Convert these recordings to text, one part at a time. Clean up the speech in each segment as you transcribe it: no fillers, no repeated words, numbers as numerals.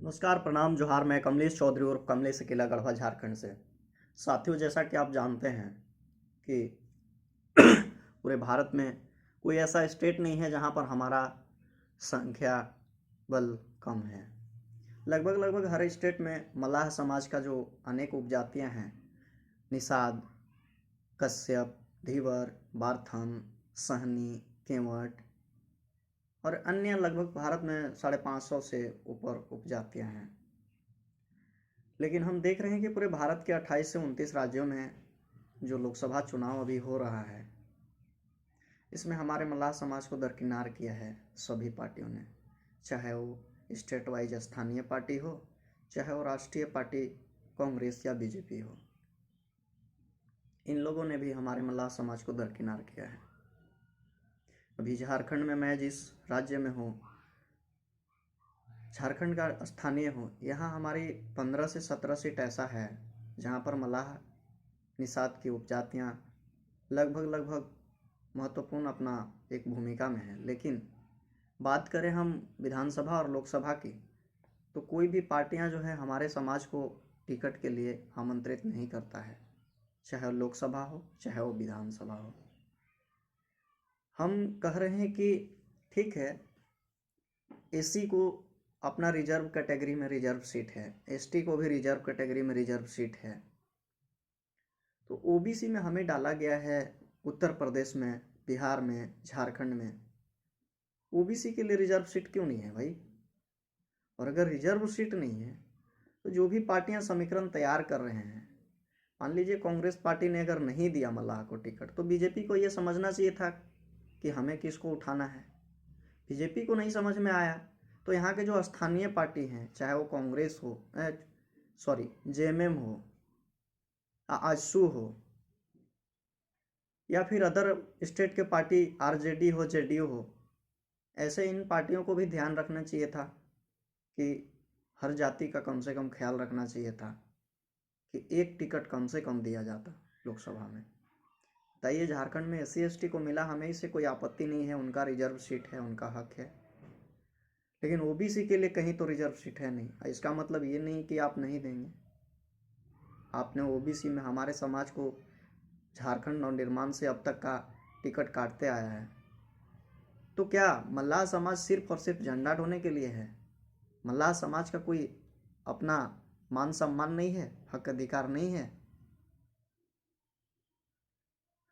नमस्कार, प्रणाम, जोहार। मैं कमलेश चौधरी और कमलेश से किला गढ़वा झारखंड से। साथियों, जैसा कि आप जानते हैं कि पूरे भारत में कोई ऐसा स्टेट नहीं है जहां पर हमारा संख्या बल कम है। लगभग लगभग हर स्टेट में मल्लाह समाज का जो अनेक उपजातियां हैं, निषाद, कश्यप, धीवर, बारथन, सहनी, केवट और अन्य लगभग भारत में 550 से ऊपर उपजातियां हैं। लेकिन हम देख रहे हैं कि पूरे भारत के 28 से 29 राज्यों में जो लोकसभा चुनाव अभी हो रहा है, इसमें हमारे मल्लाह समाज को दरकिनार किया है सभी पार्टियों ने, चाहे वो स्टेट वाइज स्थानीय पार्टी हो, चाहे वो राष्ट्रीय पार्टी कांग्रेस या बीजेपी हो। इन लोगों ने भी हमारे मल्लाह समाज को दरकिनार किया है। अभी झारखंड में, मैं जिस राज्य में हूँ, झारखंड का स्थानीय हूँ, यहाँ हमारी 15 से 17 सीट ऐसा है जहाँ पर मल्लाह निषाद की उपजातियाँ लगभग महत्वपूर्ण अपना एक भूमिका में है। लेकिन बात करें हम विधानसभा और लोकसभा की, तो कोई भी पार्टियां जो है हमारे समाज को टिकट के लिए आमंत्रित नहीं करता है, चाहे वो लोकसभा हो चाहे वो विधानसभा हो। हम कह रहे हैं कि ठीक है, एससी को अपना रिजर्व कैटेगरी में रिजर्व सीट है, एसटी को भी रिजर्व कैटेगरी में रिजर्व सीट है, तो ओबीसी में हमें डाला गया है। उत्तर प्रदेश में, बिहार में, झारखंड में ओबीसी के लिए रिजर्व सीट क्यों नहीं है भाई? और अगर रिजर्व सीट नहीं है तो जो भी पार्टियां समीकरण तैयार कर रहे हैं, मान लीजिए कांग्रेस पार्टी ने अगर नहीं दिया मल्लाह को टिकट, तो बीजेपी को यह समझना चाहिए था कि हमें किसको उठाना है। बीजेपी को नहीं समझ में आया तो यहाँ के जो स्थानीय पार्टी हैं, चाहे वो कांग्रेस हो, जेएमएम हो, आजसू हो, या फिर अदर स्टेट के पार्टी आरजेडी हो, जेडीयू हो, ऐसे इन पार्टियों को भी ध्यान रखना चाहिए था कि हर जाति का कम से कम ख्याल रखना चाहिए था कि एक टिकट कम से कम दिया जाता लोकसभा में। बताइए, झारखंड में एससी एसटी को मिला, हमें इससे कोई आपत्ति नहीं है, उनका रिजर्व सीट है, उनका हक है। लेकिन ओबीसी के लिए कहीं तो रिजर्व सीट है नहीं। इसका मतलब ये नहीं कि आप नहीं देंगे। आपने ओबीसी में हमारे समाज को झारखंड नवनिर्माण से अब तक का टिकट काटते आया है, तो क्या मल्लाह समाज सिर्फ और सिर्फ झंडा ढोने के लिए है? मल्लाह समाज का कोई अपना मान सम्मान नहीं है, हक अधिकार नहीं है?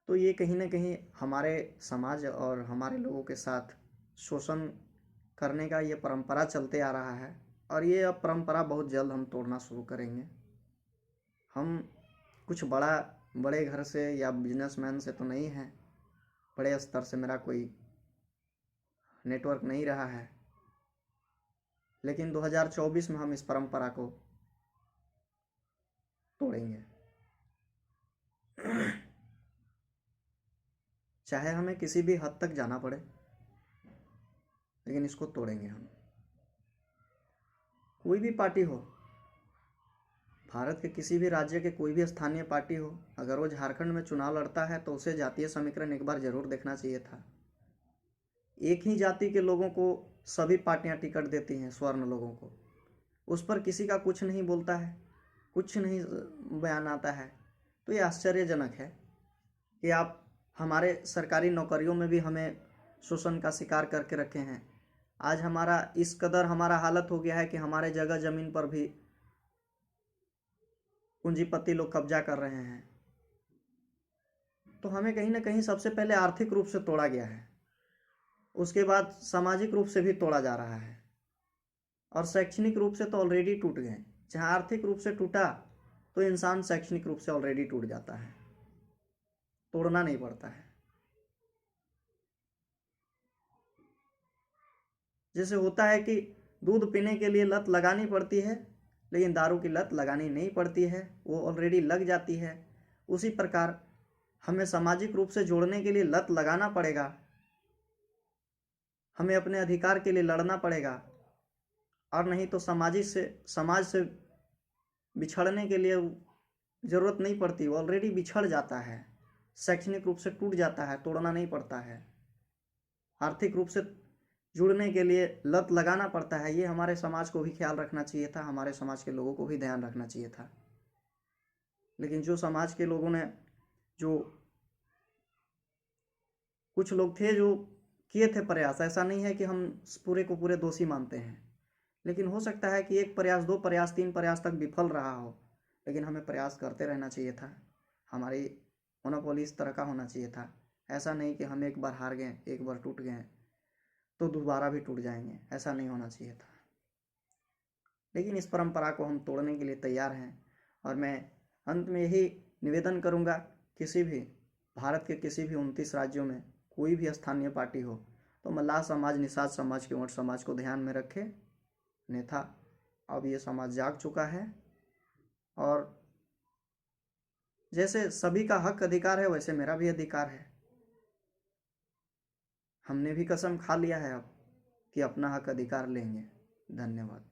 तो ये कहीं ना कहीं हमारे समाज और हमारे लोगों के साथ शोषण करने का ये परंपरा चलते आ रहा है, और ये अब परंपरा बहुत जल्द हम तोड़ना शुरू करेंगे। हम कुछ बड़े घर से या बिजनेसमैन से तो नहीं हैं, बड़े स्तर से मेरा कोई नेटवर्क नहीं रहा है, लेकिन 2024 में हम इस परंपरा को तोड़ेंगे। चाहे हमें किसी भी हद तक जाना पड़े, लेकिन इसको तोड़ेंगे हम। कोई भी पार्टी हो, भारत के किसी भी राज्य के कोई भी स्थानीय पार्टी हो, अगर वो झारखंड में चुनाव लड़ता है तो उसे जातीय समीकरण एक बार जरूर देखना चाहिए था। एक ही जाति के लोगों को सभी पार्टियां टिकट देती हैं, स्वर्ण लोगों को, उस पर किसी का कुछ नहीं बोलता है, कुछ नहीं बयान आता है। तो ये आश्चर्यजनक है कि आप हमारे सरकारी नौकरियों में भी हमें शोषण का शिकार करके रखे हैं। आज हमारा इस कदर हमारा हालत हो गया है कि हमारे जगह जमीन पर भी पूंजीपति लोग कब्जा कर रहे हैं। तो हमें कहीं ना कहीं सबसे पहले आर्थिक रूप से तोड़ा गया है, उसके बाद सामाजिक रूप से भी तोड़ा जा रहा है, और शैक्षणिक रूप से तो ऑलरेडी टूट गए। जहां आर्थिक रूप से टूटा तो इंसान शैक्षणिक रूप से ऑलरेडी टूट जाता है, तोड़ना नहीं पड़ता है। जैसे होता है कि दूध पीने के लिए लत लगानी पड़ती है, लेकिन दारू की लत लगानी नहीं पड़ती है, वो ऑलरेडी लग जाती है। उसी प्रकार हमें सामाजिक रूप से जोड़ने के लिए लत लगाना पड़ेगा, हमें अपने अधिकार के लिए लड़ना पड़ेगा, और नहीं तो समाज से बिछड़ने के लिए ज़रूरत नहीं पड़ती, वो ऑलरेडी बिछड़ जाता है, शैक्षणिक रूप से टूट जाता है, तोड़ना नहीं पड़ता है। आर्थिक रूप से जुड़ने के लिए लत लगाना पड़ता है। ये हमारे समाज को भी ख्याल रखना चाहिए था, हमारे समाज के लोगों को भी ध्यान रखना चाहिए था। लेकिन जो समाज के लोगों ने, जो कुछ लोग थे जो किए थे प्रयास, ऐसा नहीं है कि हम पूरे को पूरे दोषी मानते हैं, लेकिन हो सकता है कि एक प्रयास, दो प्रयास, तीन प्रयास तक विफल रहा हो, लेकिन हमें प्रयास करते रहना चाहिए था। हमारी मोनोपोली इस तरह का होना चाहिए था। ऐसा नहीं कि हम एक बार हार गए, एक बार टूट गए तो दोबारा भी टूट जाएंगे, ऐसा नहीं होना चाहिए था। लेकिन इस परंपरा को हम तोड़ने के लिए तैयार हैं। और मैं अंत में यही निवेदन करूंगा, किसी भी भारत के किसी भी 29 राज्यों में कोई भी स्थानीय पार्टी हो तो मल्लाह समाज, निषाद समाज, केवट समाज को ध्यान में रखे। अन्यथा अब ये समाज जाग चुका है और जैसे सभी का हक अधिकार है वैसे मेरा भी अधिकार है। हमने भी कसम खा लिया है अब कि अपना हक अधिकार लेंगे। धन्यवाद।